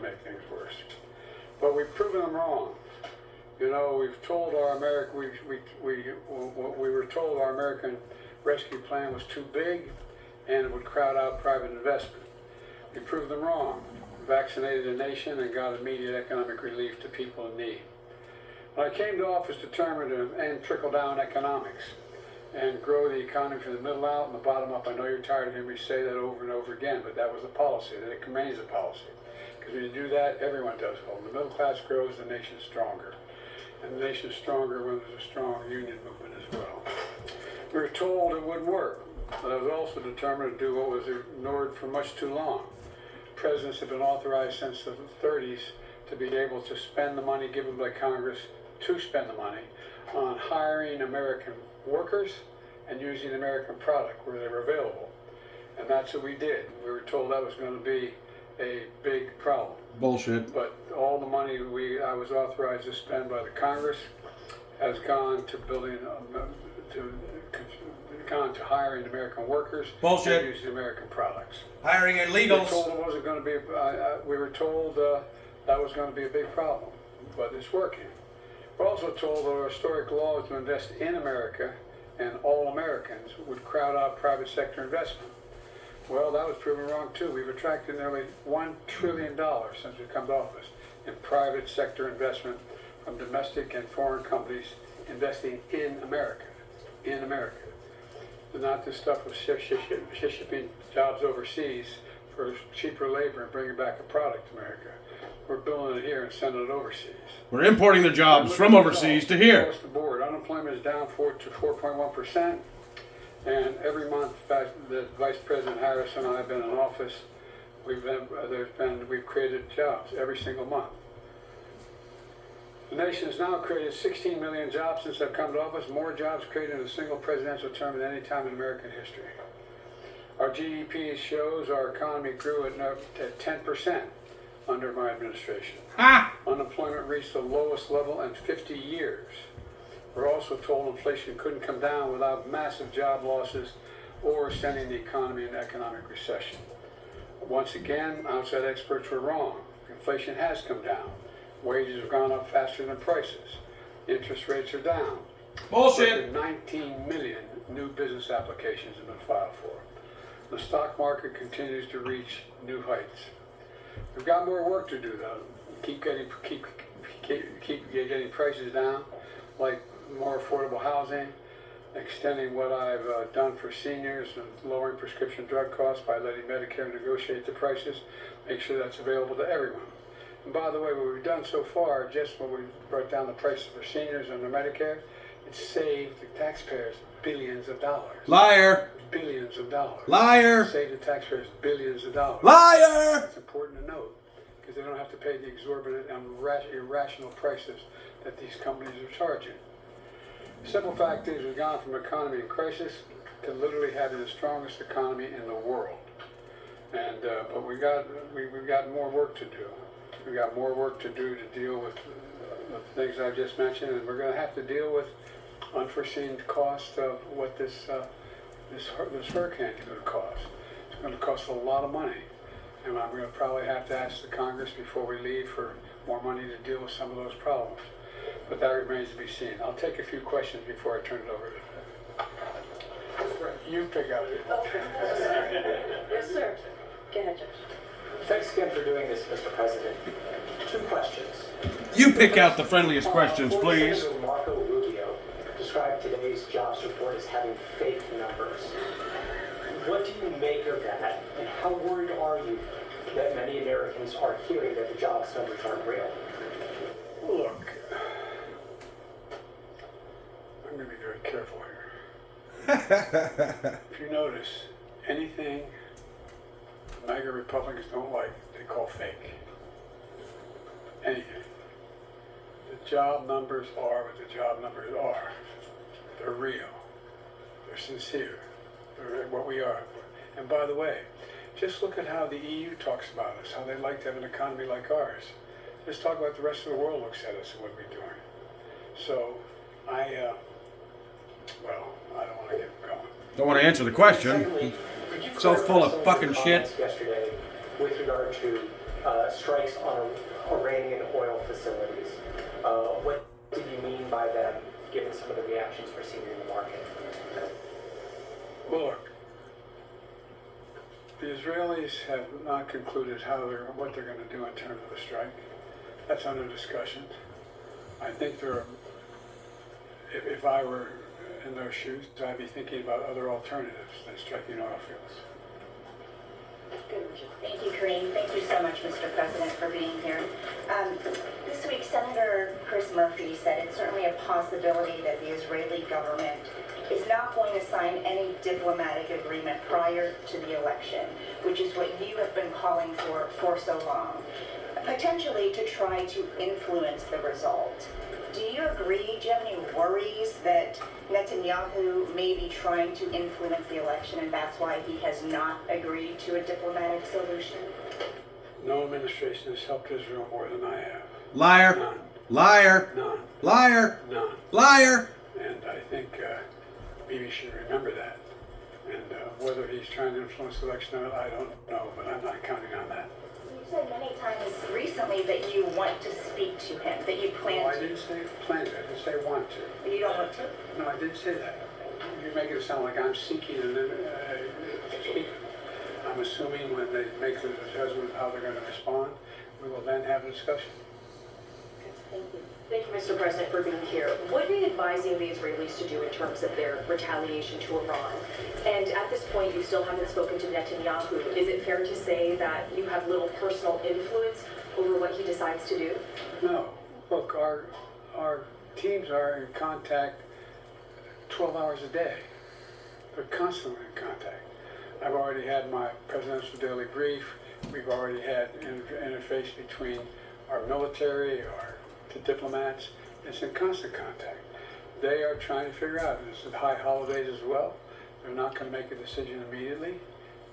make things worse. But we've proven them wrong. You know, we've told our we were told our American rescue plan was too big and it would crowd out private investment. We proved them wrong. Vaccinated the nation and got immediate economic relief to people in need. When I came to office determined to end trickle-down economics and grow the economy from the middle out and the bottom up. I know you're tired of hearing me say that over and over again, but that was the policy, and it remains the policy. Because when you do that, everyone does well. When the middle class grows, the nation's stronger. And the nation's stronger when there's a strong union movement as well. We were told it wouldn't work, but I was also determined to do what was ignored for much too long. Presidents have been authorized since the 30s to be able to spend the money given by Congress to spend the money on hiring American workers and using American product where they were available. And that's what we did. We were told that was going to be a big problem. Bullshit. But all the money I was authorized to spend by the Congress has gone to building, gone to hiring American workers. Bullshit. And using American products. Hiring illegals. We were told it wasn't going to be. We were told that was going to be a big problem, but it's working. We're also told that our historic laws to invest in America and all Americans would crowd out private sector investment. Well, that was proven wrong too. We've attracted nearly $1 trillion since we've come to office in private sector investment from domestic and foreign companies investing in America. In America. And not this stuff of shipping jobs overseas for cheaper labor and bringing back a product to America. We're building it here and sending it overseas. We're importing the jobs from overseas to here. Across the board, unemployment is down 4.1%, and every month that Vice President Harris and I have been in office, we've created jobs every single month. The nation has now created 16 million jobs since I've come to office, more jobs created in a single presidential term than any time in American history. Our GDP shows our economy grew at 10%. Under my administration. Unemployment reached the lowest level in 50 years. We're also told inflation couldn't come down without massive job losses or sending the economy into economic recession. Once again, outside experts were wrong. Inflation has come down. Wages have gone up faster than prices. Interest rates are down. Bullshit. 19 million new business applications have been filed for. The stock market continues to reach new heights. We've got more work to do though. Keep getting prices down, like more affordable housing, extending what I've done for seniors and lowering prescription drug costs by letting Medicare negotiate the prices, make sure that's available to everyone. And by the way, what we've done so far, just when we brought down the prices for seniors under Medicare, it saved the taxpayers billions of dollars. Liar. Billions of dollars. Liar. Save the taxpayers billions of dollars. Liar. It's important to note because they don't have to pay the exorbitant and irrational prices that these companies are charging. The simple fact is we've gone from economy in crisis to literally having the strongest economy in the world. And but we've got more work to do. We've got more work to do to deal with the things I've just mentioned, and we're going to have to deal with unforeseen costs of what this hurricane is going to cost. It's going to cost a lot of money, and I'm going to probably have to ask the Congress before we leave for more money to deal with some of those problems. But that remains to be seen. I'll take a few questions before I turn it over to you. Pick up. Yes, sir. Go ahead, Judge. Thanks again for doing this, Mr. President. 2 questions. You pick out the friendliest questions, please. Senator Marco Rubio described today's jobs report as having fake numbers. What do you make of that, and how worried are you that many Americans are hearing that the jobs numbers aren't real? Look, I'm going to be very careful here. If you notice, anything the MAGA Republicans don't like, they call fake. Anything. The job numbers are what the job numbers are. They're real. They're sincere. They're what we are. And by the way, just look at how the EU talks about us, how they like to have an economy like ours. Just talk about the rest of the world looks at us and what we're doing. So, I don't want to get going. Don't want to answer the question. Secondly, could you So full of clarify some fucking your shit. comments yesterday with regard to strikes on Iranian oil facilities. What did you mean by them, given some of the reactions we're seeing in the market? Well, look, the Israelis have not concluded what they're going to do in terms of a strike. That's under discussion. I think if I were in their shoes, I'd be thinking about other alternatives than striking oil fields. Thank you, Kareem. Thank you so much, Mr. President, for being here. This week, Senator Chris Murphy said it's certainly a possibility that the Israeli government is not going to sign any diplomatic agreement prior to the election, which is what you have been calling for so long, potentially to try to influence the result. Do you agree? Do you have any worries that Netanyahu may be trying to influence the election and that's why he has not agreed to a diplomatic solution? No administration has helped Israel more than I have. Liar. None. Liar. None. Liar. None. Liar. And I think Bibi should remember that. And whether he's trying to influence the election or not, I don't know, but I'm not counting on that. You said many times recently that you want to speak to him, that you plan No, I to. didn't say plan to. I didn't say want to. You don't want to? No, I didn't say that. You're making it sound like I'm seeking speaker. I'm assuming when they make the judgment of how they're going to respond, we will then have a discussion. Thank you. Thank you, Mr. President, for being here. What are you advising the Israelis to do in terms of their retaliation to Iran? And at this point, you still haven't spoken to Netanyahu. Is it fair to say that you have little personal influence over what he decides to do? No. Look, our teams are in contact 12 hours a day. They're constantly in contact. I've already had my presidential daily brief. We've already had interface between our military, the diplomats. It's in constant contact. They are trying to figure out, and it's high holidays as well. They're not going to make a decision immediately,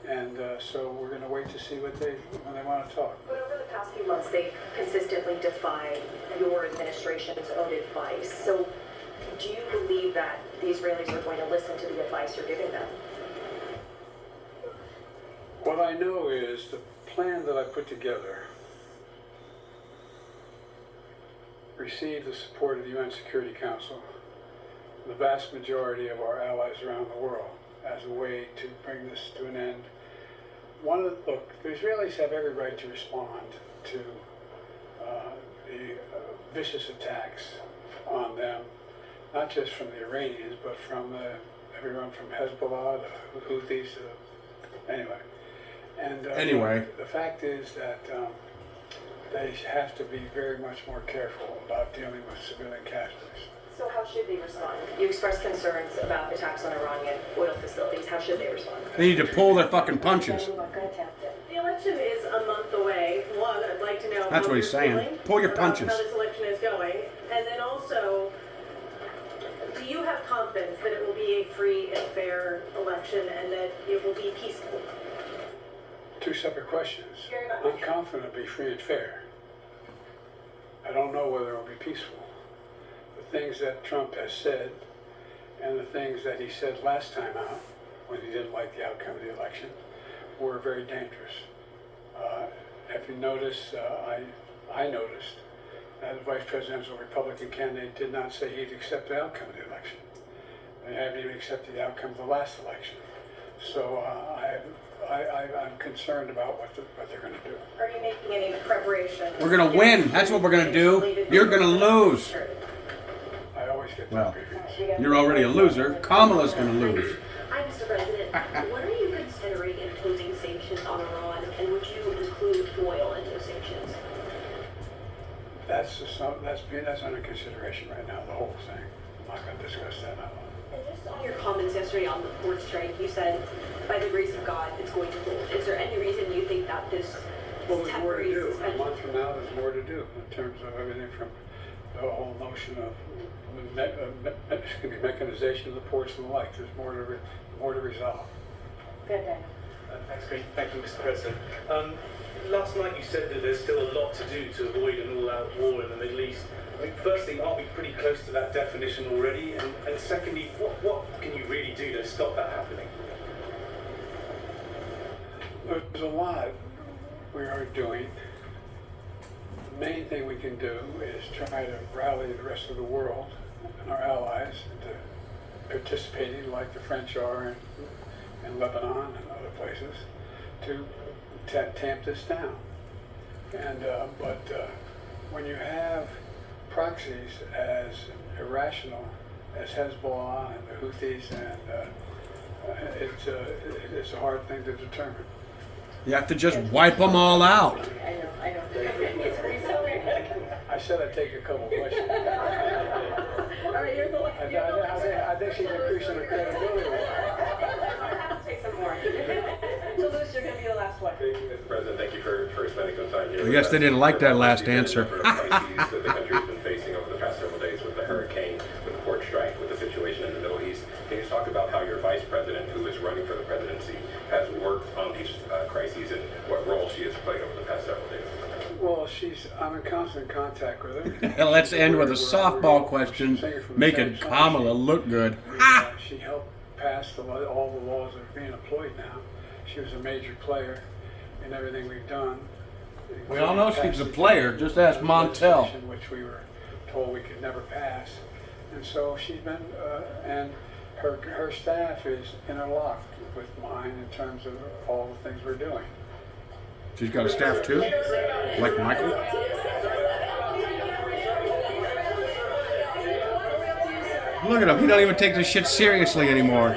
and so we're going to wait to see when they want to talk. But over the past few months, they've consistently defied your administration's own advice. So do you believe that the Israelis are going to listen to the advice you're giving them? What I know is the plan that I put together received the support of the UN Security Council, the vast majority of our allies around the world, as a way to bring this to an end. Look, the Israelis have every right to respond to the vicious attacks on them, not just from the Iranians, but from everyone from Hezbollah, the Houthis, anyway. And Anyway. the fact is that they have to be very much more careful about dealing with civilian casualties. So how should they respond? You expressed concerns about attacks on Iranian oil facilities. How should they respond? They need to pull their fucking punches. The election is a month away. One, I'd like to know That's how what he's you're saying. feeling Pull your about punches. how this election is going. And then also, do you have confidence that it will be a free and fair election and that it will be peaceful? Two separate questions. Very much. I'm confident it'll be free and fair. I don't know whether it'll be peaceful. The things that Trump has said and the things that he said last time out, when he didn't like the outcome of the election, were very dangerous. If you notice, I noticed that the vice presidential Republican candidate did not say he'd accept the outcome of the election. They haven't even accepted the outcome of the last election. So I'm concerned about what they're going to do. Are you making any preparation? We're going to win. That's what we're going to do. You're going to lose. I always get Well, that previews. you're already a loser. Kamala's going to lose. Hi, Mr. President. When are you considering imposing sanctions on Iran, and would you include oil in those sanctions? That's under consideration right now, the whole thing. I'm not going to discuss that now. And just on your comments yesterday on the port strike, you said, by the grace of God, it's going to hold. Is there any reason you think that this Well, there's more to temporary do. A suspension? month from now, there's more to do in terms of everything from the whole notion of mechanization of the ports and the like. There's more to resolve. Good day. Thanks, Green. Thank you, Mr. President. Last night you said that there's still a lot to do to avoid an all-out war in the Middle East. I mean, firstly, aren't we pretty close to that definition already? And secondly, what can you really do to stop that happening? There's a lot we are doing. main thing we can do is try to rally the rest of the world and our allies into participating, like the French are in Lebanon and other places, to tamp this down. And but when you have proxies as irrational as Hezbollah and the Houthis, and it's a hard thing to determine. You have to just wipe them all out. I know. I said I'd take a couple questions. All right, you're the last. I think she's increasing her credibility. Take some more. So Luce, you're going to be the last one. Thank you, Mr. President. Thank you for spending some time here. I guess they didn't like that last answer. The crises that the country's been facing over the past several days with the hurricane, with the port strike, with the situation in the Middle East. Can you talk about how your vice president, who is running for the presidency, has worked on these crises and what role she has played over the past several days? Well, I'm in constant contact with her. Let's end with a softball question, making Kamala look good. She helped pass all the laws that are being employed now. She was a major player in everything we've done. We all know she's a player. Just ask Montel. Which we were told we could never pass. And so she's been, and her staff is interlocked with mine in terms of all the things we're doing. She's got a staff too? Like Michael? Look at him. He don't even take this shit seriously anymore.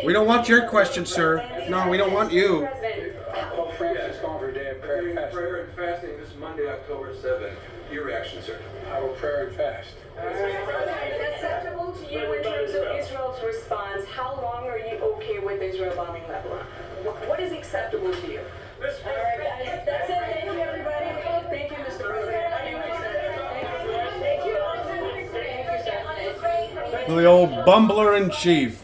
We don't want your question, sir. No, we don't want you. Pope Francis going for a day of prayer and fasting. Prayer and fasting this Monday, October 7th. Your reaction, sir? I will pray and fast. Acceptable to you in terms of Israel's response? How long are you okay with Israel bombing Lebanon? What is acceptable to you? All right, that's it. Thank you, everybody. Thank you, Mr. President. Thank you, sir. The old bumbler-in-chief.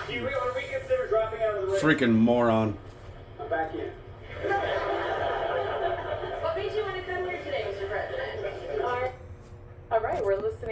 Do you want to reconsider dropping out of the race? Freaking moron. I'm back in. What made you want to come here today, Mr. President? All right, we're listening.